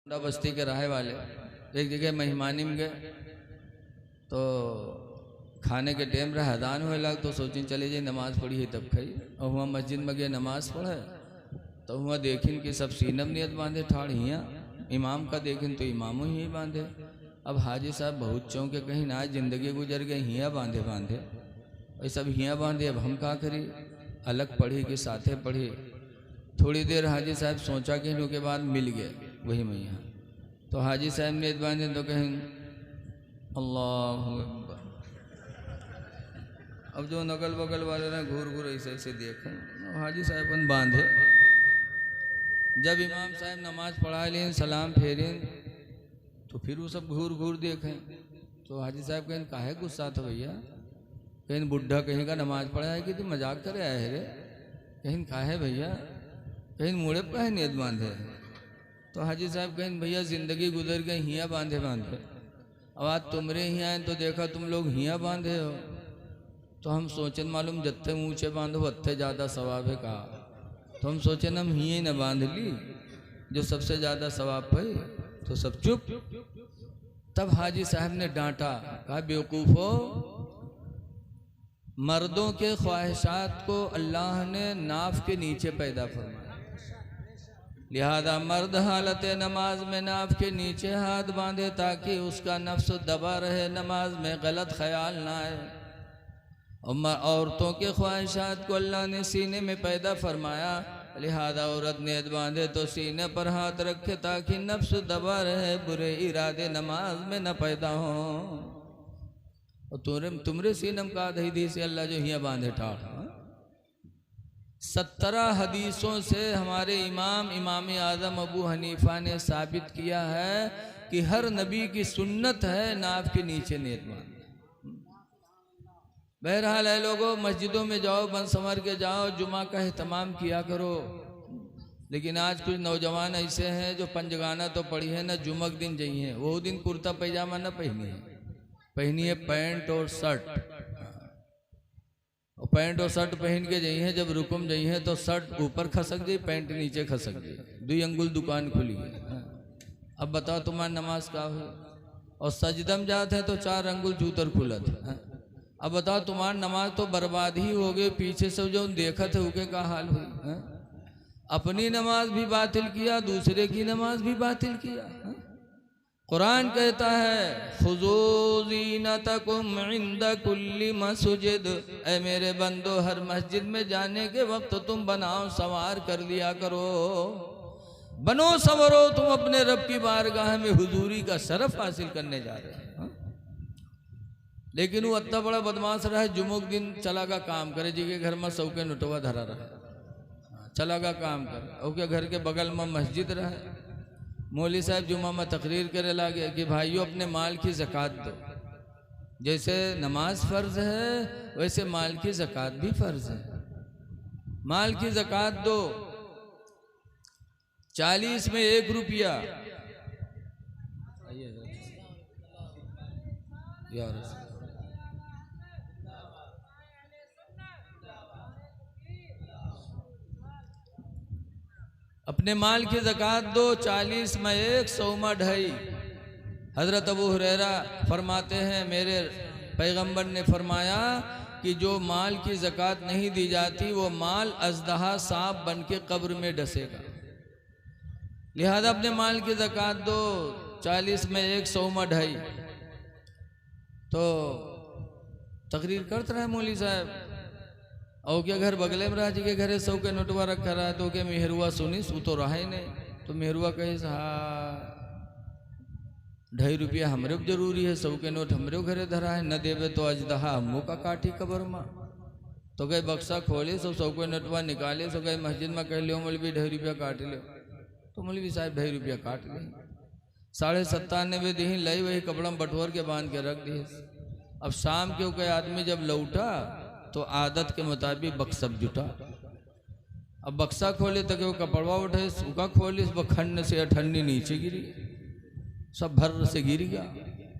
बस्ती के रहे वाले एक जगह मेहमानी में गए तो खाने के टाइम रहा अदान हुए लग तो सोची चले जाए नमाज़ पढ़ी है तब खाई। और वहाँ मस्जिद में गए नमाज़ पढ़े तो वहाँ देखिन कि सब सीनम नियत बांधे ठाड़ हियाँ इमाम का देखिन तो इमामों ही बांधे। अब हाजी साहब बहुत चौंके कहीं ना ज़िंदगी गुजर गए हियाँ बांधे बांधे और सब हियाँ बांधे अब हम क्या करी अलग पढ़ी कि साथे पढ़ी। थोड़ी देर हाजी साहब सोचा कि इनके बाद मिल गए वही में यहाँ तो हाजी साहब ने बांधे तो कहें अल्लाह अकबर। अब जो नकल बगल वाले ने घूर घूर ऐसे ऐसे देखे हाजी साहब बांधे। जब इमाम साहब नमाज पढ़ा लें सलाम फेरें तो फिर वो सब घूर घूर देखें तो हाजी साहब कहें काहे गुस्सा था भैया कहीं बुढ़ा कहीं का नमाज पढ़ा है कि तू मजाक करे आए है रे कहीं काहे भैया कहीं मुड़े पे नियत बांधे। तो हाजी साहब कहें भैया ज़िंदगी गुजर गई हियाँ बांधे बांधे अब आज तुमरे हियाँ हैं तो देखा तुम लोग हियाँ बांधे हो तो हम सोचें मालूम जत्थे ऊँचे बांधो अत्थे ज़्यादा सवाब है कहा तो हम सोचें हम हियाँ न बांध ली जो सबसे ज़्यादा सवाब पाए तो सब चुप। तब हाजी साहब ने डांटा कहा बेवकूफ़ो मर्दों के ख्वाहिशात को अल्लाह ने नाफ के नीचे पैदा फरमाया लिहाजा मर्द हालत नमाज में नाफ के नीचे हाथ बांधे ताकि उसका नफ्स दबा रहे नमाज में गलत ख्याल ना आए। और औरतों के ख्वाहिशात को अल्लाह ने सीने में पैदा फरमाया लिहाजा औरत नेत बांधे तो सीने पर हाथ रखे ताकि नफ्स दबा रहे बुरे इरादे नमाज में न पैदा हों। और तुमरे सीनम का दही से अल्लाह जो हियाँ बांधे ठाड़ 17 हदीसों से हमारे इमाम आज़म अबू हनीफा ने साबित किया है कि हर नबी की सुन्नत है नाफ के नीचे नेत बांधना। बहरहाल है लोगों मस्जिदों में जाओ बन संवर के जाओ जुमा का एहतमाम किया करो। लेकिन आज कुछ नौजवान ऐसे हैं जो पंजगाना तो पढ़ी है न जुमक दिन जाइए वो दिन कुर्ता पैजामा न पहनी है पैंट और शर्ट और पैंट और शर्ट पहन के जाइए जब रुकुम जाइए तो शर्ट ऊपर खसक जाए पैंट नीचे खसक जाए 2 अंगुल दुकान खुली है। अब बताओ तुम्हारी नमाज का हो और सजदम जाते हैं तो 4 अंगुल जूतर खुला था। अब बताओ तुम्हारी नमाज तो बर्बाद ही हो गई पीछे से जो देखा थे उनके का हाल हुई। अपनी नमाज भी बातिल किया दूसरे की नमाज भी बातिल किया। कुरान कहता है खुज़ू ज़ीनतकुम इंद कुल्ली मस्जिद ऐ मेरे बंदो हर मस्जिद में जाने के वक्त तुम बनाओ संवार कर लिया करो बनो संवरो तुम अपने रब की बारगाह में हुजूरी का शरफ हासिल करने जा रहे हैं। लेकिन वो इतना बड़ा बदमाश रहा है जुमुक दिन चला का काम करे जी के घर में सौ के नोटवा धरा रहा चला का काम करे और के घर के बगल में मस्जिद रहे। मौली साहब जुमा में तकरीर करे लागे कि भाइयों अपने माल की ज़कात दो जैसे नमाज फ़र्ज़ है वैसे माल की ज़कात भी फ़र्ज़ है। माल की ज़कात दो 40 में 1 रुपया यार अपने माल की ज़कात दो 40 में 1 100 में 2.5। हज़रत अबू हुरैरा फरमाते हैं मेरे पैगंबर ने फरमाया कि जो माल की ज़कात नहीं दी जाती वो माल अज़दहा सांप बन के कब्र में डसेगा। लिहाजा अपने माल की ज़कात दो 40 में 1 100 में 2.5। तो तकरीर करते रहे मौली साहब और क्या घर बगले में रहा जी के घरे 100 के नोटवा रखा रहा तो क्या मेहरुआ सुनी सू तो रहा ही नहीं तो मेहरुआ कहे हाँ 2.5 रुपया हमरे जरूरी है 100 के नोट हमरे घरे धरा है न देवे तो अजदहा हमो का काठी कबर में। तो गए बक्सा खोले 100 के नोटवा निकाले तो गए मस्जिद में कह लो मौलवी 2.5 रुपया काट लो तो मौलवी साहब 2.5 रुपया काट ले 97.5 दिन लई वही कपड़ा में बटोर के बांध के रख दिए। अब शाम के कोई आदमी जब लौटा तो आदत के मुताबिक बक्सा जुटा। अब बक्सा खोले तो वो कपड़वा उठे सूखा खोले वो खंड से अठन्नी नीचे गिरी सब भर से गिर गया।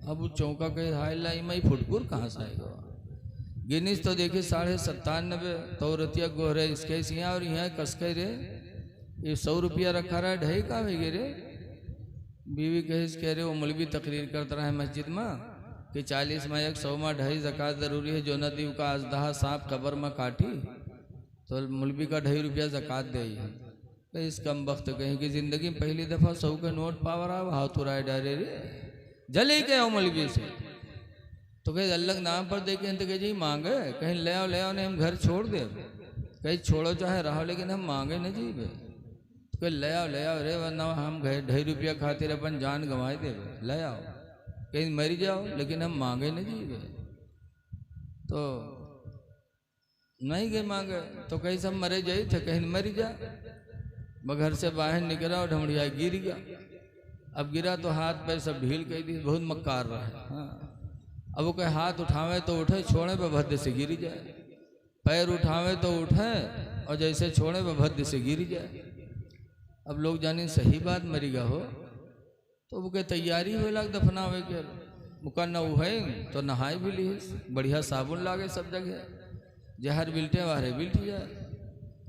अब वो चौका कहे हाय लाई मई फुटकुर कहाँ से आएगा गिनीस तो देखिए 97.5 तो रतिया गोहरे इसके यहाँ और यहाँ कस के रे ये 100 रुपया रखा रहा है 2.5 का वे रे बीवी कह रहे वो मौलवी तकरीर करता रहा है मस्जिद में कि 40 में 100 में 2.5 ज़कात ज़रूरी है, जो नदी का अजदहा सांप कब्र में काटी तो मौलवी का 2.5 रुपया ज़कात दे है। इस कम वक्त कहीं की ज़िंदगी में पहली दफ़ा 100 के नोट पावर आ हाथ उड़ाए डारे रे जले के आओ मौलवी से। तो कहीं अल्लाह नाम पर देखे तो कहे जी मांगे कहीं ले आओ ने हम घर छोड़ दे, कहीं छोड़ो चाहे रहो लेकिन हम मांगे न जीवे। तो कहीं ले आओ रे वरना हम 2.5 रुपया खातिर अपन जान गंवाए दे, ले आओ कहीं मर जाओ लेकिन हम मांगे न जीवे। तो नहीं गए मांगे तो कहीं सब मरे जाए थे, कहीं मर जा। घर से बाहर निकला और ढमड़िया गिर गया। अब गिरा तो हाथ पैर सब ढील कर दी, बहुत मक्कार रहा है। हाँ अब वो कहे हाथ उठावे तो उठे, छोड़े पे भद्द से गिर जाए, पैर उठावे तो उठे और जैसे छोड़े पे भद्द से गिर जाए। अब लोग जाने सही बात मरीगा हो तो वो के तैयारी हुए लाग दफनावे के मुका न है तो नहाए भी ली, बढ़िया साबुन लागे सब जगह, जहर बिल्टे वारे बिल्ट जाए।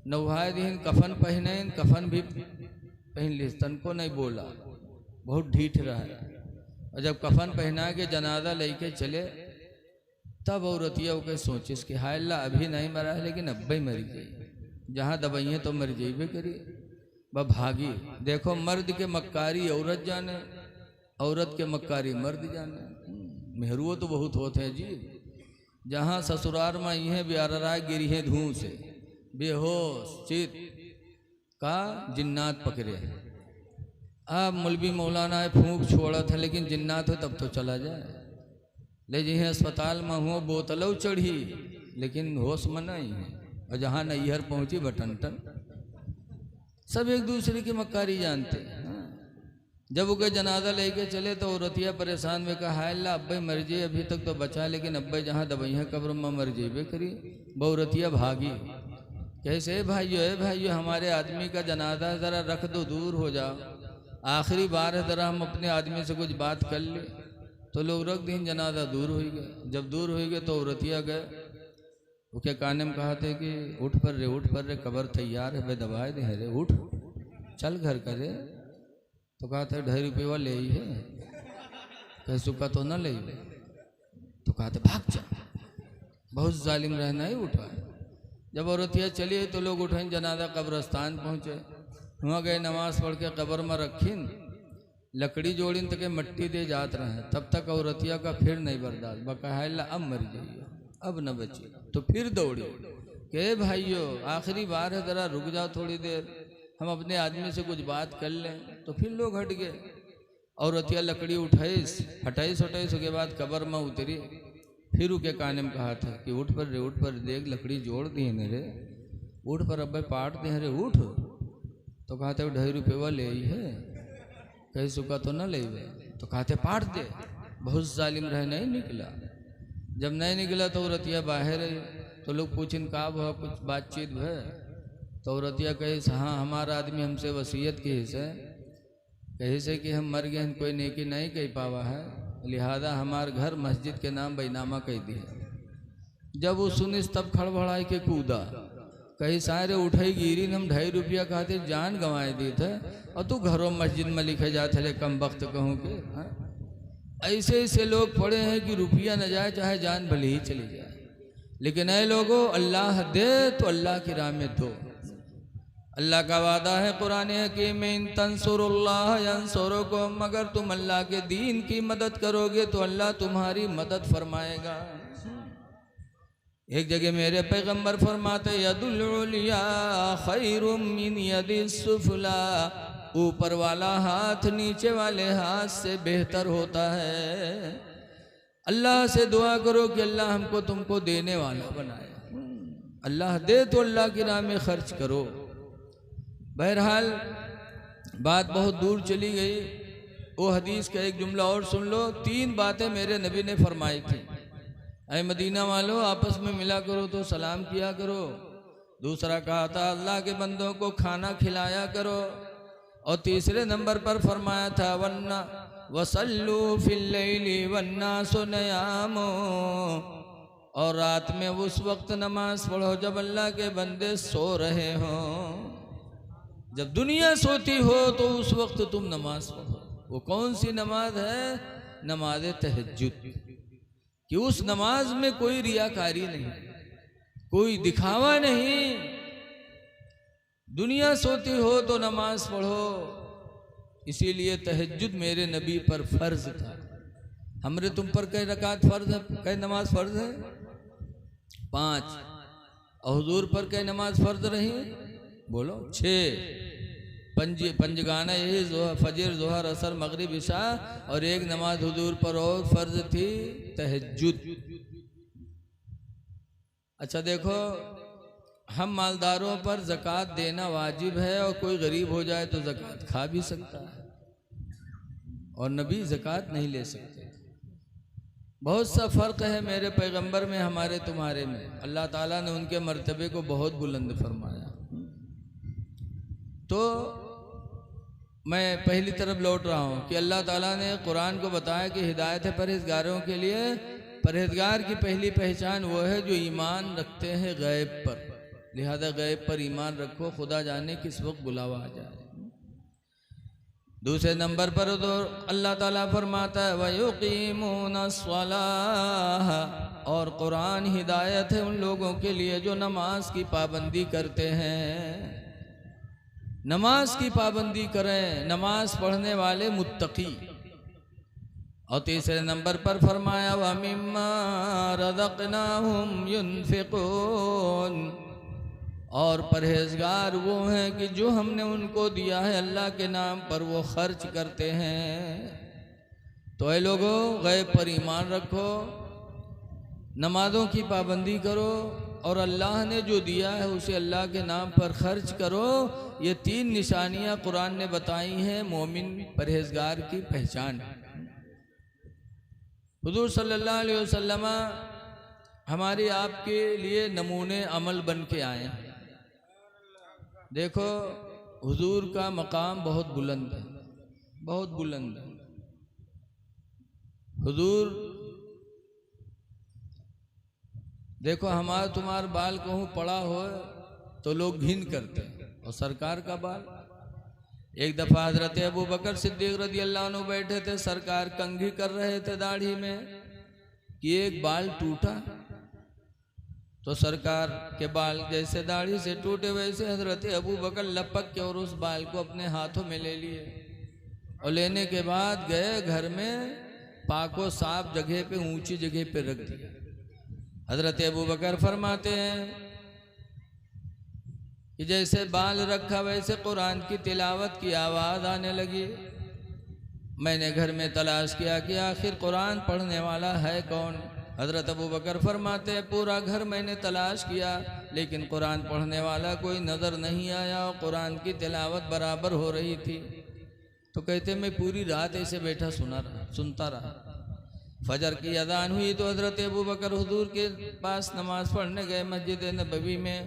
नहाए दिन कफन पहने, कफन भी पहन ली, तन को नहीं बोला, बहुत ढीठ रहा है। और जब कफन पहना के जनाजा लेके चले तब औरतिया के सोचिस कि हाय अल्लाह अभी नहीं मरा है लेकिन अब ही मर गई, जहाँ दबाइए तो मर जाइए करी ब भागी। देखो मर्द के मक्कारी औरत जाने, औरत के मक्कारी मर्द जाने। मेहरुओ तो बहुत होते हैं जी, जहाँ ससुराल में ये ब्यारा गिरी है धूं से बेहोश चित का जिन्नात पकड़े। अब मौलवी मौलाना है फूंक छोड़ा था लेकिन जिन्नात हो तब तो चला जाए, ले जी अस्पताल में हो बोतलों चढ़ी लेकिन होश में नहीं है, और जहाँ नैहर पहुँची बटन टन। सब एक दूसरे की मक्कारी जानते हैं। जब वो जनाजा लेके चले तो औरतिया परेशान में कहा हाय अल्लाह अब्बे मर जाए, अभी तक तो बचा लेकिन अब्बे जहाँ दबैया कब्र में मर जाइए करी। बहुरतिया भागी, कैसे भाइयों हमारे आदमी का जनाजा ज़रा रख दो, दूर हो जाओ, आखिरी बार है ज़रा हम अपने आदमी से कुछ बात कर ले। तो लोग रख दिन, जनाजा दूर हो गए। जब दूर हो गए तो औरतिया गए, वो क्या काने में कहा थे कि उठ पर रे कब्र तैयार है, भाई दबाए दे रे, उठ चल घर करे। तो कहा था 2.5 रुपये ले ही है, कह सुखा तो न ले। तो कहा था भाग जा, बहुत जालिम रहना ही उठा। जब औरतिया चली तो लोग उठें, जनाजा कब्रस्तान पहुँचे, वहाँ गए नमाज पढ़ के कब्र में रखीन, लकड़ी जोड़ीन तक मट्टी दे जात रहे। तब तक औरतिया का फिर नहीं बर्दाश्त, बकायला अब मर जाइए, अब न बची। तो फिर दौड़ी के भाइयों आखिरी बार है, ज़रा रुक जाओ थोड़ी देर, हम अपने आदमी से कुछ बात कर लें। तो फिर लोग हट गए। औरतिया लकड़ी उठाईस हटाईस उसके बाद कब्र में उतरी। फिर उके काने में कहा था कि उठ पर देख लकड़ी जोड़ दी है रे, उठ पर अब पाट दे रे, उठ। तो कहा था 2.5 रुपये ले ही है, कहीं सुखा तो न ले। तो कहा थे पाट दे, बहुत जालिम रहे, नहीं निकला। जब नहीं निकला तो औरतिया बाहर है, तो लोग पूछिन का हुआ, कुछ बातचीत है। तो औरतिया कहे हाँ हमारा आदमी हमसे वसीयत की हिस्से कहीं से कि हम मर गए, कोई नेकी नहीं कही पावा है, लिहाजा हमार घर मस्जिद के नाम बैनामा कह दिया। जब वो सुनिस तब खड़बड़ाई के कूदा, कहीं सारे उठाई गिरी, हम 2.5 रुपया खातिर जान गंवाए दी थे, और तू घरों मस्जिद में लिखे जाते ले कम वक्त कहूँ के। ऐसे ऐसे लोग पड़े हैं कि रुपया न जाए चाहे जान भले ही चली जाए, लेकिन ऐ लोगों अल्लाह दे तो अल्लाह की राह में दो। अल्लाह का वादा है कुरान हकीम में, इन तंसुरुल्लाह यंसुरुकुम, मगर तुम अल्लाह के दीन की मदद करोगे तो अल्लाह तुम्हारी मदद फरमाएगा। एक जगह मेरे पैगंबर फरमाते यदुल उलिया खैरुम मिन यदिस सुफला, ऊपर वाला हाथ नीचे वाले हाथ से बेहतर होता है। अल्लाह से दुआ करो कि अल्लाह हमको तुमको देने वाला बनाए। अल्लाह दे तो अल्लाह की राह में खर्च करो। बहरहाल बात बहुत दूर चली गई। वो हदीस का एक जुमला और सुन लो। 3 बातें मेरे नबी ने फरमाई थी, ऐ मदीना वालों आपस में मिला करो तो सलाम किया करो। दूसरा कहा था अल्लाह के बंदों को खाना खिलाया करो। और तीसरे नंबर पर फरमाया था वन्ना वसल्लू फिल लैली वन्नासु नियामो, और रात में उस वक्त नमाज पढ़ो जब अल्लाह के बंदे सो रहे हों। जब दुनिया सोती हो तो उस वक्त तुम नमाज पढ़ो। वो कौन सी नमाज है? नमाज तहज्जुद। कि उस नमाज में कोई रियाकारी नहीं, कोई दिखावा नहीं। दुनिया सोती हो तो नमाज पढ़ो। इसीलिए तहज्जुद मेरे नबी पर फर्ज था। हमरे तुम पर कई रकात फर्ज है, कई नमाज फर्ज है? 5। और हुजूर पर कई नमाज फर्ज रही? बोलो 6। पंजगाना यही फजर, जोहर, असर, मगरिब, इशा, और एक नमाज हुजूर पर और फर्ज थी, तहज्जुद। अच्छा देखो, हम मालदारों पर ज़कात देना वाजिब है, और कोई गरीब हो जाए तो ज़कात खा भी सकता है, और नबी ज़कात नहीं ले सकते। बहुत सा फ़र्क है मेरे पैगंबर में, हमारे तुम्हारे में। अल्लाह ताला ने उनके मर्तबे को बहुत बुलंद फरमाया। तो मैं पहली तरफ लौट रहा हूँ कि अल्लाह ताला ने कुरान को बताया कि हिदायत है परहेजगारों के लिए। परहेजगार की पहली पहचान वो है जो ईमान रखते हैं गैब पर। लिहाजा गैब पर ईमान रखो, खुदा जाने किस वक्त बुलावा आ जाए। दूसरे नंबर पर तो अल्लाह ताला फरमाता है वयुकीमूनस्सलाह, और कुरान हिदायत है उन लोगों के लिए जो नमाज की पाबंदी करते हैं। नमाज की पाबंदी करें, नमाज पढ़ने वाले मुत्तकी। और तीसरे नंबर पर फरमाया वमिम्मा रज़क़नाहुम युनफ़िक़ून, और परहेजगार वो हैं कि जो हमने उनको दिया है अल्लाह के नाम पर वो खर्च करते हैं। तो ऐ लोगों, गैब पर ईमान रखो, नमाज़ों की पाबंदी करो, और अल्लाह ने जो दिया है उसे अल्लाह के नाम पर खर्च करो। ये 3 निशानियाँ कुरान ने बताई हैं मोमिन परहेजगार की पहचान। हुजूर सल्लल्लाहु अलैहि वसल्लम हमारे आपके लिए नमूने अमल बन के आए हैं। देखो, हुजूर का मकाम बहुत बुलंद है, बहुत बुलंद है। हुजूर देखो, हमारा तुम्हारा बाल कहूँ पड़ा हो तो लोग घिन करते हैं, और सरकार का बाल। एक दफ़ा हज़रत अबू बकर सिद्दीक़ रज़ी अल्लाह अन्हु बैठे थे, सरकार कंघी कर रहे थे दाढ़ी में कि एक बाल टूटा। तो सरकार के बाल जैसे दाढ़ी से टूटे वैसे हज़रत अबू बकर लपक के और उस बाल को अपने हाथों में ले लिए, और लेने के बाद गए घर में, पाको साफ जगह पे, ऊंची जगह पे रख दिया। हज़रत अबू बकर फरमाते हैं कि जैसे बाल रखा वैसे कुरान की तिलावत की आवाज़ आने लगी। मैंने घर में तलाश किया कि आखिर कुरान पढ़ने वाला है कौन। हज़रत अबू बकर फरमाते हैं पूरा घर मैंने तलाश किया, लेकिन कुरान पढ़ने वाला कोई नज़र नहीं आया, और कुरान की तिलावत बराबर हो रही थी। तो कहते मैं पूरी रात ऐसे बैठा सुनता रहा। फजर की अज़ान हुई तो हज़रत अबू बकर हुजूर के पास नमाज़ पढ़ने गए मस्जिद नबवी में,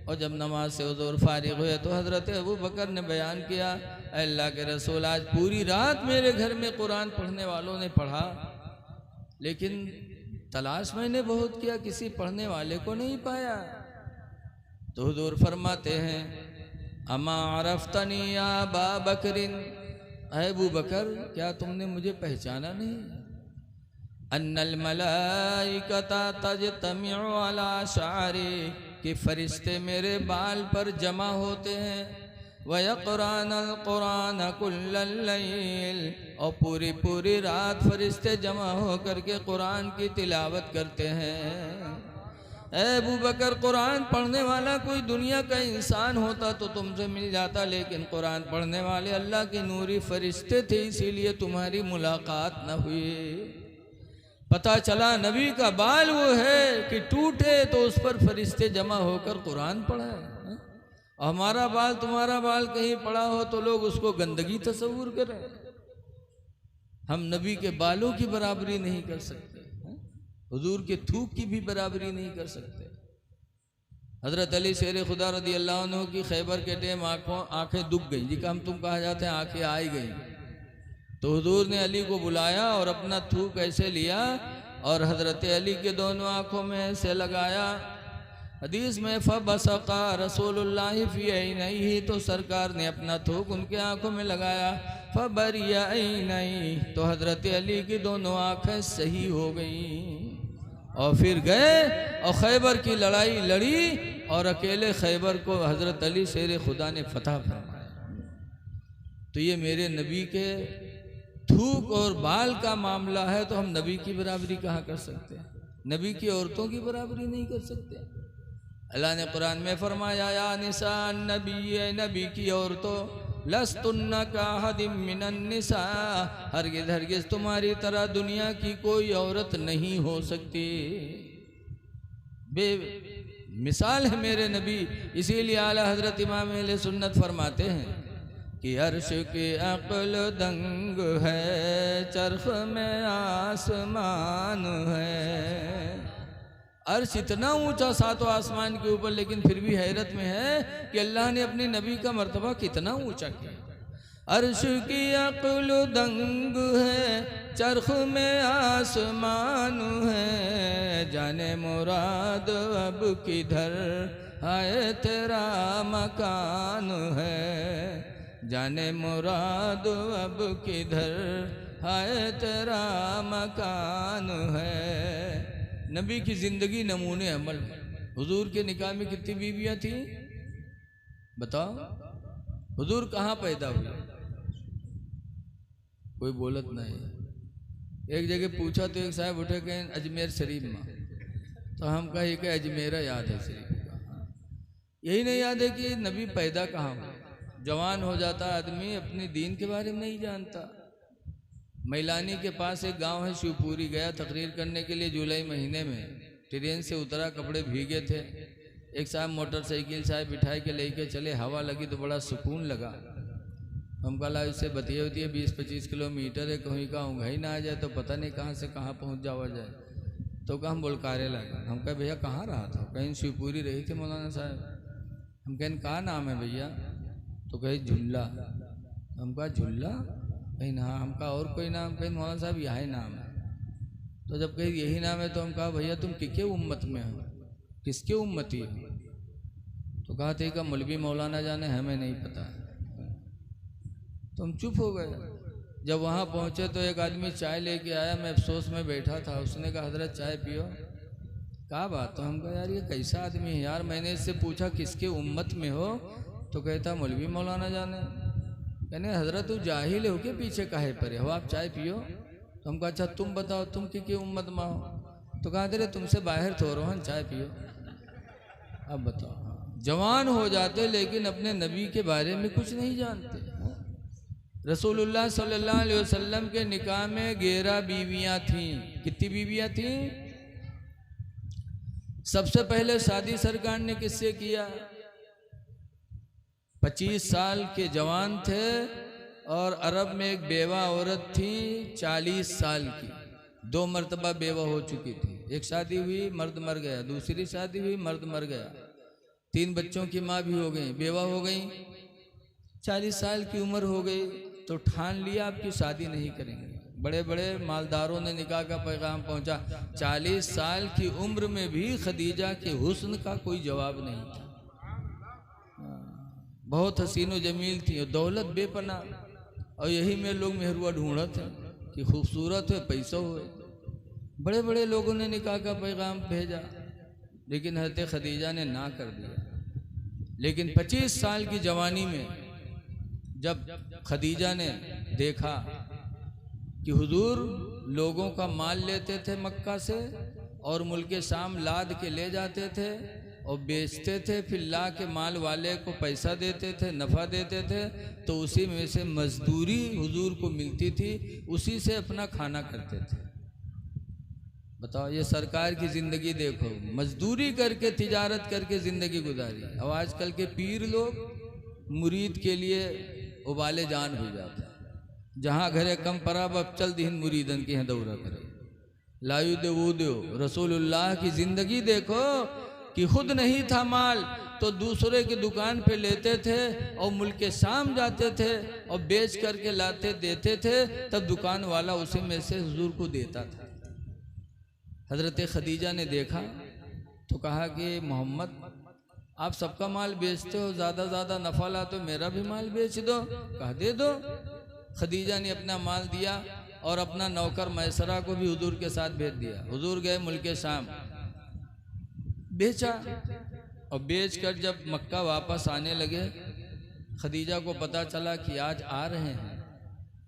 और जब नमाज से हुजूर फारिग हुए तो हज़रत अबू बकर ने बयान किया, अल्लाह के रसूल, आज पूरी रात मेरे घर में कुरान पढ़ने वालों ने पढ़ा, लेकिन तलाश मैंने बहुत किया, किसी पढ़ने वाले को नहीं पाया। तो हुजूर फरमाते हैं अमा अरफ्तनी या अबा बकरिन, अबू बकर क्या तुमने मुझे पहचाना नहीं? अन्नल मलाइकता तजतमिउ अला शारी, कि फरिश्ते मेरे बाल पर जमा होते हैं। वयक़रानल कुरान कुल्लल लैल, और पूरी पूरी रात फरिश्ते जमा होकर के कुरान की तिलावत करते हैं। अबू बकर, कुरान पढ़ने वाला कोई दुनिया का इंसान होता तो तुमसे मिल जाता, लेकिन कुरान पढ़ने वाले अल्लाह के नूरी फरिश्ते थे, इसीलिए तुम्हारी मुलाकात न हुई। पता चला नबी का बाल वो है कि टूटे तो उस पर फरिश्ते जमा होकर कुरान पढ़ा है। हमारा बाल तुम्हारा बाल कहीं पड़ा हो तो लोग उसको गंदगी तस्वूर करें। हम नबी के बालों की बराबरी नहीं कर सकते, हुजूर के थूक की भी बराबरी नहीं कर सकते। हज़रत अली शेर खुदा रज़ी अल्लाह अन्हु की खैबर के टाइम आँखें दुख गई, जी हम तुम कहा जाते हैं आँखें आई गई। तो हुजूर ने अली को बुलाया और अपना थूक ऐसे लिया और हज़रत अली के दोनों आँखों में ऐसे लगाया। हदीस में फबसका रसूलुल्लाह फी ऐनैहि, तो सरकार ने अपना थूक उनके आँखों में लगाया। फबरिया नहीं, तो हजरत अली की दोनों आंखें सही हो गई और फिर गए और खैबर की लड़ाई लड़ी और अकेले खैबर को हजरत अली शेर खुदा ने फतह फरमाया। तो ये मेरे नबी के थूक और बाल का मामला है, तो हम नबी की बराबरी कहाँ कर सकते हैं? नबी की औरतों की बराबरी नहीं कर सकते। अल्लाह ने कुरान में फरमाया, या निसा नबी, नबी की औरतों, लस्तुन्ना का हदिम मिनन निसा, हरगिज़ हरगिज़ तुम्हारी तरह दुनिया की कोई औरत नहीं हो सकती। बे मिसाल है मेरे नबी। इसीलिए आला हजरत इमाम अहले सुन्नत फरमाते हैं कि अर्श की अक्ल दंग है, चरख में आसमान है। अर्श इतना ऊंचा सातों आसमान के ऊपर, लेकिन फिर भी हैरत में है कि अल्लाह ने अपने नबी का मर्तबा कितना ऊंचा किया। अर्श की अक्ल दंग है, चरख में आसमान है, जाने मुराद अब किधर है तेरा मकान है, जाने मुराद अब किधर है तेरा मकान है। नबी की ज़िंदगी नमूने अमल। हुजूर के निकाह में कितनी बीवियाँ थी बताओ? हुजूर कहाँ पैदा हुए? कोई बोलत नहीं। एक जगह पूछा तो एक साहब उठे कहें अजमेर शरीफ में, तो हम कहे कि अजमेरा याद है शरीफ का। यही नहीं याद है कि नबी पैदा कहाँ हुए। जवान हो जाता आदमी अपने दीन के बारे में नहीं जानता। मैलानी के पास एक गांव है शिवपुरी, गया तकरीर करने के लिए जुलाई महीने में। ट्रेन से उतरा, कपड़े भीगे थे। एक साहब मोटरसाइकिल साहब बिठाए के लेके चले, हवा लगी तो बड़ा सुकून लगा। हम कहा इससे बतिया होती है 20-25 किलोमीटर है, कहीं का ऊँघाई ना आ जाए तो पता नहीं कहाँ से कहाँ पहुँच जावा जाए। तो कहा हम बोलकारे लगे। हम कहे भैया कहाँ रहा था? कहीं शिवपुरी रही थी मौलाना साहब। हम कहें कहाँ नाम है भैया? तो कहे झुल्ला। हम कहा झुल्ला? कहीं ना। हम कहा और कोई नाम? कहीं मौलाना साहब यही नाम है। तो जब कहीं यही नाम है तो हम कहा भैया तुम किसके उम्मत में हो, किसके उम्मती हो? तो कहा थे का मौलवी मौलाना जाने, हमें नहीं पता है। तो हम चुप हो गए। जब वहाँ पहुँचे तो एक आदमी चाय लेके आया, मैं अफसोस में बैठा था। उसने कहा हजरत चाय पियो। क्या बात? तो हम कहा यार ये कैसा आदमी है यार। मैंने इससे पूछा किसके उम्मत में हो, तो कहता मौलवी मौलाना जाने। कहने हजरत तू जाहिल हो के पीछे काहे परे हो, आप चाय पियो। तो हम कहा अच्छा तुम बताओ तुम की उम्मत में हो? तो कहा तेरे तुमसे बाहर थो रोहन, चाय पियो। अब बताओ, जवान हो जाते लेकिन अपने नबी के बारे में कुछ नहीं जानते। रसूलुल्लाह सल्लल्लाहु अलैहि वसल्लम के निकाह में 11 बीवियां थीं। कितनी बीवियां थीं? सबसे पहले शादी सरकार ने किससे किया? 25 साल के जवान थे और अरब में एक बेवा औरत थी 40 साल की। 2 मरतबा बेवा हो चुकी थी। एक शादी हुई, मर्द मर गया। दूसरी शादी हुई, मर्द मर गया। 3 बच्चों की माँ भी हो गई, बेवा हो गई। 40 साल की उम्र हो गई तो ठान लिया आपकी शादी नहीं करेंगे। बड़े बड़े मालदारों ने निकाह का पैगाम पहुंचा। 40 साल की उम्र में भी खदीजा के हुस्न का कोई जवाब नहीं था। बहुत हसीन व जमील थी और दौलत बेपना। और यही में लोग मेहरुआ ढूंढत हैं कि खूबसूरत है, पैसा हो। बड़े बड़े लोगों ने निकाह का पैगाम भेजा, लेकिन हज़रत खदीजा ने ना कर दिया। लेकिन 25 साल की जवानी में जब खदीजा ने देखा कि हुजूर लोगों का माल लेते थे मक्का से और मुल्क शाम लाद के ले जाते थे और बेचते थे, फिर ला के माल वाले को पैसा देते थे, नफ़ा देते थे, तो उसी में से मजदूरी हुजूर को मिलती थी, उसी से अपना खाना करते थे। बताओ ये सरकार की ज़िंदगी देखो, मजदूरी करके तिजारत करके ज़िंदगी गुजारी। और आजकल के पीर लोग मुरीद के लिए उबाले जान हो जाते हैं। जहाँ घरे कम पराब अब चल दिन मुरीदन के यहाँ दौरा करे। लायु दे वो दो। रसूलुल्लाह की ज़िंदगी देखो कि खुद नहीं था माल तो दूसरे की दुकान पे लेते थे और मुल्क शाम जाते थे और बेच करके लाते देते थे, तब दुकान वाला उसी में से हुजूर को देता था। हज़रत खदीजा ने देखा तो कहा कि मोहम्मद आप सबका माल बेचते हो, ज़्यादा ज़्यादा नफ़ा ला तो मेरा भी माल बेच दो। कहा दे दो। खदीजा ने अपना माल दिया और अपना नौकर मैसरा को भी हुजूर के साथ भेज दिया। हुजूर गए मुल्क शाम, बेचा, और बेचकर जब मक्का वापस आने लगे, खदीजा को पता चला कि आज आ रहे हैं,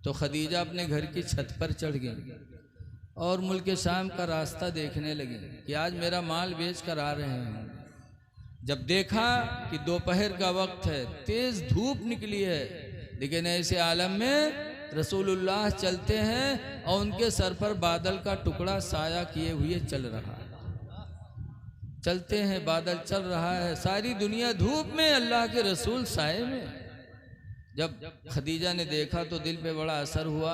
तो खदीजा अपने घर की छत पर चढ़ गई और मुल्क शाम का रास्ता देखने लगी कि आज मेरा माल बेच कर आ रहे हैं। जब देखा कि दोपहर का वक्त है, तेज धूप निकली है, लेकिन ऐसे आलम में रसूलुल्लाह चलते हैं और उनके सर पर बादल का टुकड़ा साया किए हुए चल रहा है। चलते हैं, बादल चल रहा है, सारी दुनिया धूप में, अल्लाह के रसूल साए में। जब खदीजा ने देखा तो दिल पे बड़ा असर हुआ।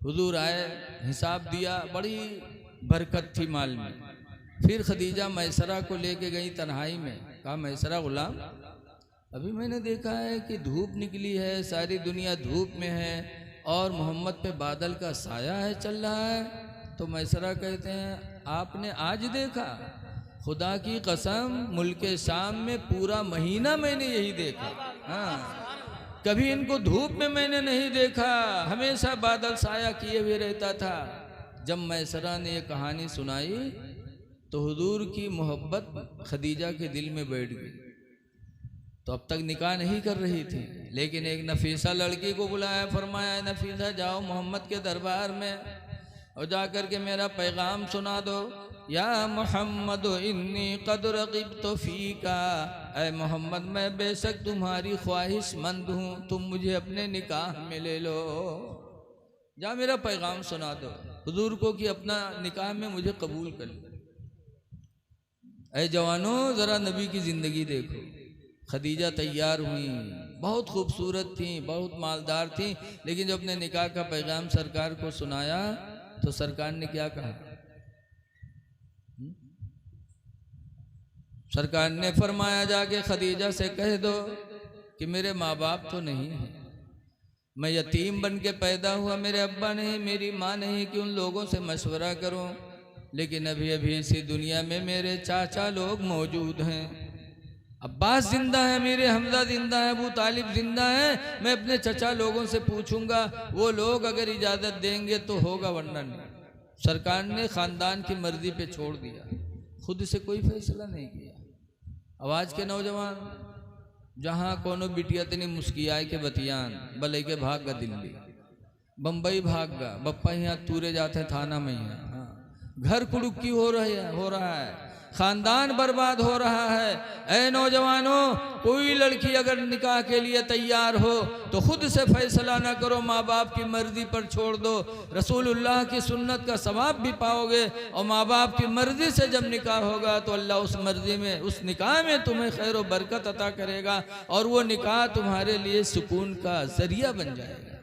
हुजूर आए, हिसाब दिया, बड़ी बरकत थी माल में। फिर खदीजा मैसरा को लेके गई तन्हाई में, कहा मैसरा गुलाम, अभी मैंने देखा है कि धूप निकली है, सारी दुनिया धूप में है और मोहम्मद पे बादल का साया है, चल रहा है। तो मैसरा कहते हैं आपने आज देखा? खुदा की कसम, मुल्क शाम में पूरा महीना मैंने यही देखा। हाँ, कभी इनको धूप में मैंने नहीं देखा, हमेशा बादल साया किए हुए रहता था। जब मैसरा ने ये कहानी सुनाई तो हुजूर की मोहब्बत खदीजा के दिल में बैठ गई। तो अब तक निकाह नहीं कर रही थी, लेकिन एक नफीसा लड़की को बुलाया, फरमाया नफीसा जाओ मोहम्मद के दरबार में और जाकर के मेरा पैगाम सुना दो। या मोहम्मद इन्नी क़द रग़िबतु फ़ीका, ऐ मोहम्मद मैं बेशक तुम्हारी ख्वाहिशमंद हूँ, तुम मुझे अपने निकाह में ले लो। जा मेरा पैगाम सुना दो हुजूर को कि अपना निकाह में मुझे कबूल कर लो। ऐ जवानों, ज़रा नबी की ज़िंदगी देखो। खदीजा तैयार हुई, बहुत खूबसूरत थी, बहुत मालदार थी, लेकिन जब अपने निकाह का पैगाम सरकार को सुनाया तो सरकार ने क्या कहा? सरकार ने फरमाया जाके खदीजा से कह दो कि मेरे माँ बाप तो नहीं हैं, मैं यतीम बन के पैदा हुआ, मेरे अब्बा नहीं, मेरी माँ नहीं कि उन लोगों से मशवरा करूं, लेकिन अभी अभी इसी दुनिया में मेरे चाचा लोग मौजूद हैं। अब्बास जिंदा है, मेरे हमजा जिंदा है, अबू तालिब जिंदा है, मैं अपने चचा लोगों से पूछूंगा, वो लोग अगर इजाज़त देंगे तो होगा, वरना नहीं। सरकार ने ख़ानदान की मर्जी पे छोड़ दिया, खुद से कोई फैसला नहीं किया। आवाज़ के नौजवान, जहाँ कोनो बिटिया तनी मुस्कियाए के बतियान भले के भाग गा दिल्ली, बम्बई भाग गा, बप्पा यहाँ तूरे जाते थाना में, यहाँ घर कुड़ुक्की हो रहा है, खानदान बर्बाद हो रहा है। ऐ नौजवानों, कोई लड़की अगर निकाह के लिए तैयार हो तो खुद से फैसला ना करो, माँ बाप की मर्जी पर छोड़ दो। रसूलुल्लाह की सुन्नत का सवाब भी पाओगे, और माँ बाप की मर्जी से जब निकाह होगा तो अल्लाह उस मर्जी में, उस निकाह में तुम्हें खैर व बरकत अता करेगा, और वो निकाह तुम्हारे लिए सुकून का जरिया बन जाएगा।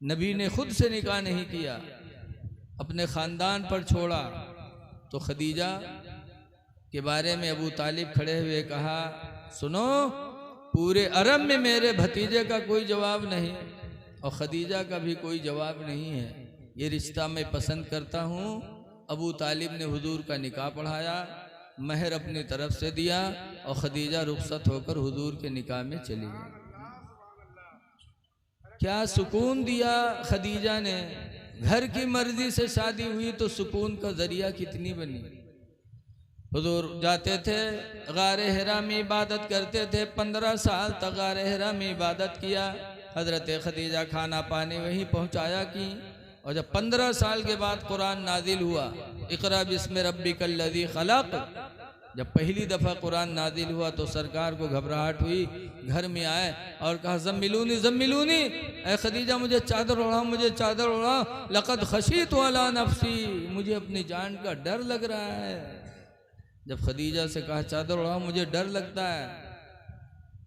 नबी ने खुद से निकाह नहीं किया, अपने ख़ानदान पर छोड़ा। तो खदीजा के बारे में अबू तालिब खड़े हुए कहा, सुनो, पूरे अरब में मेरे भतीजे का कोई जवाब नहीं और खदीजा का भी कोई जवाब नहीं है, ये रिश्ता मैं पसंद करता हूँ। अबू तालिब ने हुजूर का निकाह पढ़ाया, महर अपनी तरफ से दिया और खदीजा रुखसत होकर हुजूर के निकाह में चली गई। क्या सुकून दिया खदीजा ने, घर की मर्जी से शादी हुई तो सुकून का जरिया कितनी बनी। हुजूर जाते थे गारे हिरा में इबादत करते थे, 15 साल तक गारे हिरा में इबादत किया। हज़रत खदीजा खाना पानी वहीं पहुँचाया की, और जब 15 साल के बाद कुरान नाजिल हुआ, इक़रा बिस्मि रब्बिकल्लज़ी खलक़, जब पहली दफ़ा कुरान नाजिल हुआ तो सरकार को घबराहट हुई, घर में आए और कहा ज़म्मिलूनी ज़म्मिलूनी, ऐ खदीजा मुझे चादर ओढ़ाओ, मुझे चादर ओढ़ाओ, लक़द खशीतु अला नफ़्सी, मुझे अपनी जान का डर लग रहा है। जब खदीजा से कहा चादर ओढ़ाओ, मुझे डर लगता है,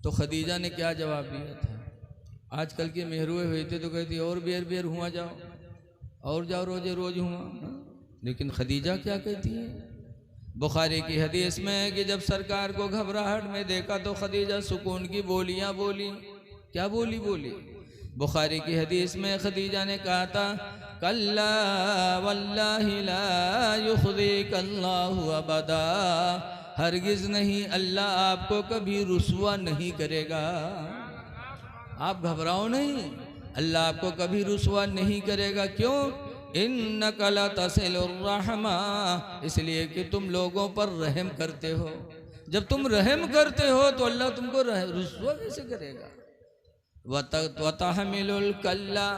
तो खदीजा ने क्या जवाब दिया था? आजकल के मेहरुए हुए थे तो कहती और बेर बेर हुआ जाओ, और जाओ रोजे रोज हुआ, लेकिन खदीजा क्या कहती है? बुखारी की हदीस में है कि जब सरकार को घबराहट में देखा तो खदीजा सुकून की बोलियां बोली। क्या बोली? बुखारी की हदीस में खदीजा ने कहा था, कल्ला वल्लाहि ला युख़ज़ीकल्लाहु अबदा, हरगिज़ नहीं, अल्लाह आपको कभी रुसवा नहीं करेगा। आप घबराओ नहीं, अल्लाह आपको कभी रुसवा नहीं करेगा। क्यों? इन्नका ला तसिलुर रहमा, इसलिए कि तुम लोगों पर रहम करते हो। जब तुम रहम करते हो तो अल्लाह तुमको रुसवा कैसे करेगा? वतहमिलुल कल्ला,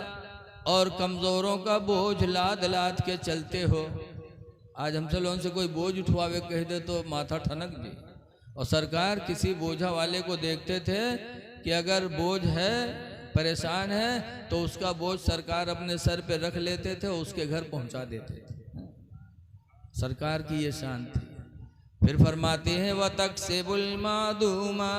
और कमज़ोरों का बोझ लाद लाद के चलते हो। आज हमसे लोगों से कोई बोझ उठवावे कह दे तो माथा ठनक दे। और सरकार किसी बोझा वाले को देखते थे कि अगर बोझ है, परेशान है, तो उसका बोझ सरकार अपने सर पे रख लेते थे, उसके घर पहुंचा देते थे। सरकार की ये शान थी। फिर फरमाते हैं व तक्सिबुल मादूमा,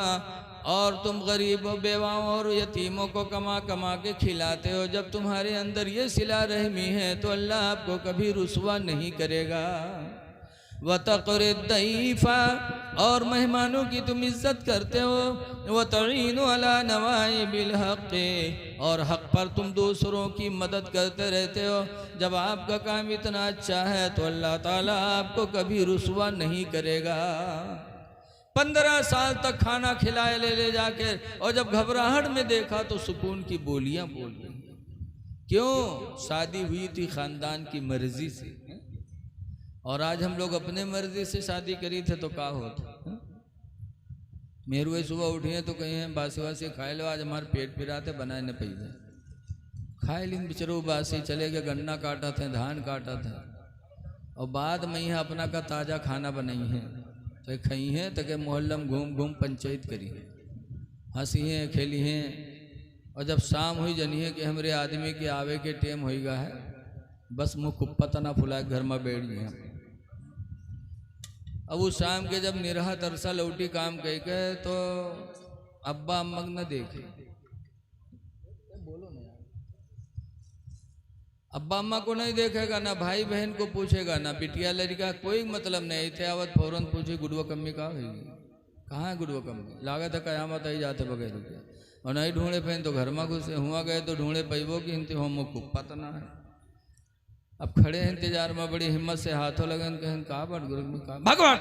और तुम गरीबों, बेवाओं और यतीमों को कमा कमा के खिलाते हो। जब तुम्हारे अंदर ये सिला रहमी है तो अल्लाह आपको कभी रुसवा नहीं करेगा। व तक़रिद्दईफ़ा, और मेहमानों की तुम इज्जत करते हो। व तईनु अला नवाइबिल हक़्क़ि, और हक़ पर तुम दूसरों की मदद करते रहते हो। जब आपका काम इतना अच्छा है तो अल्लाह ताला आपको कभी रुसवा नहीं करेगा। 15 साल तक खाना खिलाए ले जाके, और जब घबराहट में देखा तो सुकून की बोलियां बोल रही। क्यों? शादी हुई थी खानदान की मर्जी से। और आज हम लोग अपने मर्जी से शादी करी थे तो क्या होता? मेरे वही सुबह उठी है तो कहीं हैं बासी वासी खाए लो, आज हमारे पेट पिराते बनाए न पैदे खाए लिन बिचरो बासी। चले गए, गन्ना काटा थे, धान काटा था, और बाद में यहाँ अपना का ताज़ा खाना बनाई है तो खई हैं, तो के मोहल्लम घूम घूम पंचायत करी है, हंसी हैं, खेली हैं। और जब शाम हुई जनिए कि हमरे आदमी के आवे के टेम होगा है, बस मुँह कुप्पा तना फुलाए घर में बैठ गए। अब उस शाम के जब निरहा तरसा लौटी काम कह के, तो अब्बा अम्मा न देखे, बोलो ना, अब्बा अम्मा को नहीं देखेगा, ना भाई बहन को पूछेगा, ना बिटिया लड़का, कोई मतलब नहीं थे। आवत फौरन पूछे गुड़वा कम्मी कहाँ होगी, कहाँ है गुड़वा कम्मी? लागत है कयामत आई जाते बगैर रुपया। और नहीं ढूंढे पहन तो घर में घुसे हुआ गए तो ढूंढे पैबो की हिंती हो मुँह कुप्पा तना है। अब खड़े हैं इंतजार में, बड़ी हिम्मत से हाथों लगन कहें कहा बट गुरु में कहा भगवान,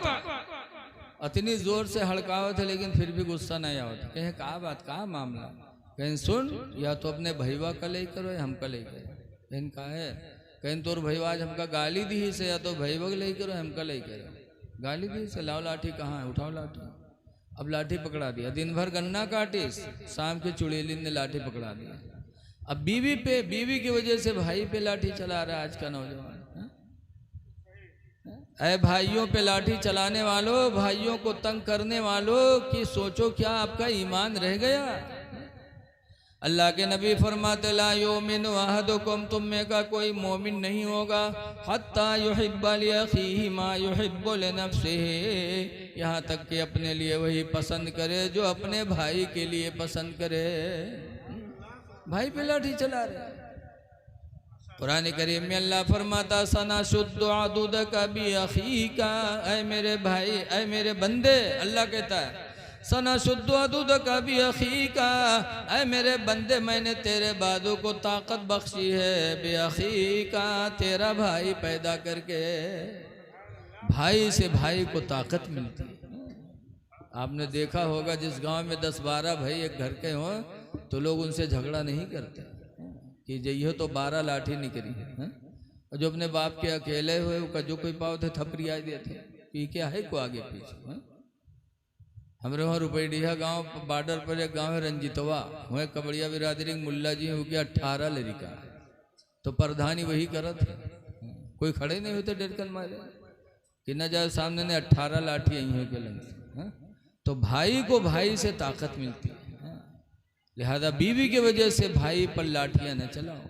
इतनी जोर से हड़कावे थे लेकिन फिर भी गुस्सा नहीं आवत। कहें कहा बात, कहा मामला? कहें सुन, या तो अपने भैया का ले करो या हमका ले करो। कहें कहा है? कहें तोर भैया आज हमका गाली दी से, या तो भैया के ले करो हमका ले करो। गाली दी से, लाओ लाठी कहाँ है, उठाओ लाठी। अब लाठी पकड़ा दिया, दिन भर गन्ना काटे, शाम के चुड़ैलिन ने लाठी पकड़ा दिया। अब बीवी पे, बीवी की वजह से भाई पे लाठी चला रहा है आज का नौजवान। ऐ भाइयों पे लाठी चलाने वालों, भाइयों को तंग करने वालों की सोचो क्या आपका ईमान रह गया? अल्लाह के नबी फरमाते ला युमिनु अहदुकुम, तुम में का कोई मोमिन नहीं होगा हत्ता युहिब्बा लिअखीहि मा युहिब्बु लिनफ्सिहि, यहाँ तक कि अपने लिए वही पसंद करे जो अपने भाई के लिए पसंद करे। भाई पे लाठी चला रहे। कुरान करीम में अल्लाह फरमाता सना शुद्ध आदुद का भी अखीका, ऐ मेरे भाई, ऐ मेरे बंदे, अल्लाह कहता है सना शुद्ध आदुद का भी अखीका, ऐ मेरे बंदे मैंने तेरे बादों को ताकत बख्शी है, बेअखीका, तेरा भाई पैदा करके। भाई से भाई को ताकत मिलती है। आपने देखा होगा जिस गांव में 10-12 भाई एक घर के हों तो लोग उनसे झगड़ा नहीं करते कि जइयो तो 12 लाठी निकली है। और जो अपने बाप के अकेले हुए वो जो कोई पाव थे थपरिया देते कि क्या है को आगे पीछे। हमारे वहाँ रुपैडिया गांव बॉर्डर पर एक गांव है रंजितवा, वह कबड़िया बिरादरी मुल्ला जी हो गया 18 लड़का, तो प्रधानी वही करत है। कोई खड़े नहीं होते डरकन मारे कि न जाए सामने ने 18 लाठी आई हो के लंग। तो भाई को भाई से ताकत मिलती है, लिहाजा बीवी की वजह से भाई पर लाठियां न चलाओ।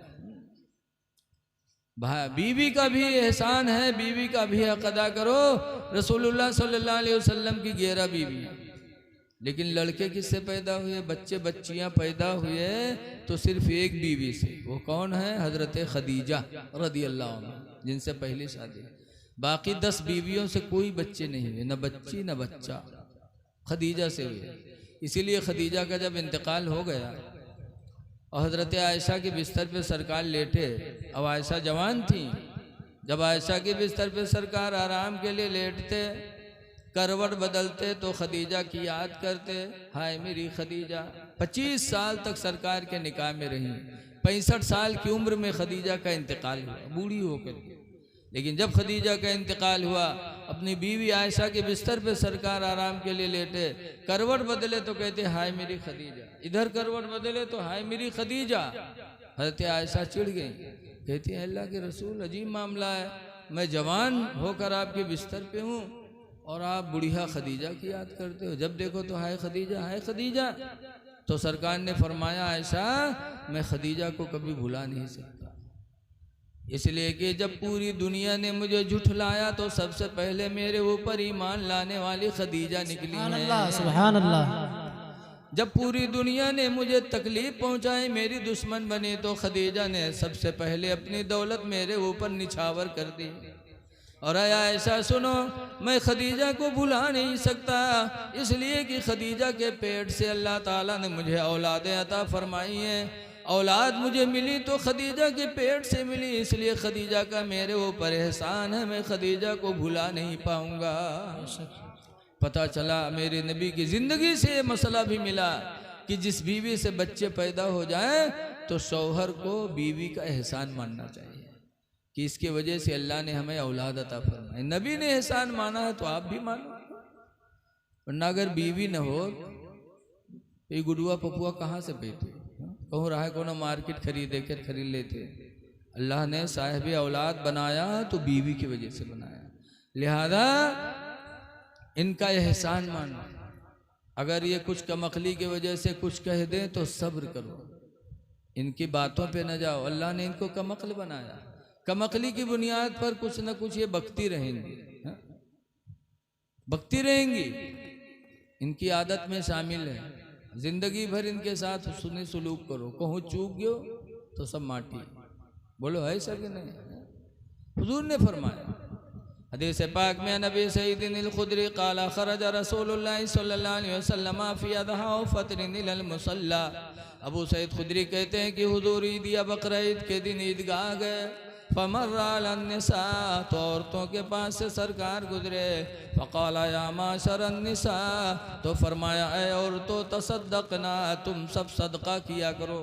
बीवी का भी एहसान है, बीवी का भी हक अदा करो। रसूलुल्लाह सल्लल्लाहु अलैहि वसल्लम की 11 बीवियां, लेकिन लड़के किससे पैदा हुए, बच्चे बच्चियां पैदा हुए तो सिर्फ एक बीवी से। वो कौन है? हजरत खदीजा रदियल्लाहु अन्हा, जिनसे पहली शादी। बाकी 10 बीवियों से कोई बच्चे नहीं हुए, न बच्ची न बच्चा, खदीजा से हुए। इसीलिए खदीजा का जब इंतकाल हो गया और हजरत आयशा के बिस्तर पे सरकार लेटे, अब आयशा जवान थी, जब आयशा के बिस्तर पे सरकार आराम के लिए लेटते, करवट बदलते तो खदीजा की याद करते, हाय मेरी खदीजा, 25 साल तक सरकार के निकाह में रही। 65 साल की उम्र में खदीजा का इंतकाल हुआ, बूढ़ी होकर। लेकिन जब खदीजा का इंतकाल हुआ, अपनी बीवी आयशा के बिस्तर पे सरकार आराम के लिए लेटे, करवट बदले तो कहते हाय मेरी खदीजा, इधर करवट बदले तो हाय मेरी खदीजा। हज़रत आयशा चिढ़ गई, कहती है अल्लाह के रसूल अजीब मामला है, मैं जवान होकर आपके बिस्तर पे हूँ और आप बुढ़िया खदीजा की याद करते हो, जब देखो तो हाय खदीजा हाय खदीजा। तो सरकार ने फरमाया आयशा मैं खदीजा को कभी भुला नहीं सकता, इसलिए कि जब पूरी दुनिया ने मुझे झुठलाया तो सबसे पहले मेरे ऊपर ईमान लाने वाली खदीजा निकली है। सुभान अल्लाह। जब पूरी दुनिया ने मुझे तकलीफ पहुंचाई, मेरी दुश्मन बनी, तो खदीजा ने सबसे पहले अपनी दौलत मेरे ऊपर निछावर कर दी। और ऐसा सुनो, मैं खदीजा को भुला नहीं सकता, इसलिए कि खदीजा के पेट से अल्लाह ताला ने मुझे औलादें अता फरमाई हैं। औलाद मुझे मिली तो खदीजा के पेट से मिली, इसलिए खदीजा का मेरे ऊपर एहसान है, मैं खदीजा को भुला नहीं पाऊंगा। पता चला मेरे नबी की ज़िंदगी से मसला भी मिला कि जिस बीवी से बच्चे पैदा हो जाएं तो शौहर को बीवी का एहसान मानना चाहिए कि इसके वजह से अल्लाह ने हमें औलाद अता फरमाई। नबी ने एहसान माना है तो आप भी मानो, वरना अगर बीवी न हो तो ये गुडुआ पपुआ कहाँ से बेटे, कहूँ रहा कोनो मार्केट खरीद लेते। अल्लाह ने साहिब औलाद बनाया तो बीवी की वजह से बनाया, लिहाजा इनका एहसान मानो। अगर ये कुछ कमकली की वजह से कुछ कह दें तो सब्र करो, इनकी बातों पे न जाओ। अल्लाह ने इनको कमकल बनाया, कमकली की बुनियाद पर कुछ न कुछ ये बकती रहेंगी, बकती रहेंगी, इनकी आदत में शामिल है। जिंदगी भर इनके साथ सुने सुलूक करो, कहूँ चूक गयो तो सब माटी, बोलो है सर नहीं। हुजूर ने फरमाया हदीस पाक में, नबी सईदिन खुदरी काला खरज रसूलुल्लाह सल्लल्लाहु अलैहि वसल्लम फी अदहा व फतरिन इलल मुसल्ला। अबू सईद खुदरी कहते हैं कि हुजूर ईद या बकरा ईद के दिन ईदगाह गए, फमर्रा अलन निसा, तो औरतों के पास से सरकार गुजरे, फ़क़ाला या माशरन निसा, तो फरमाया ऐ औरतों तसद्दक़ना, तुम सब सदका किया करो।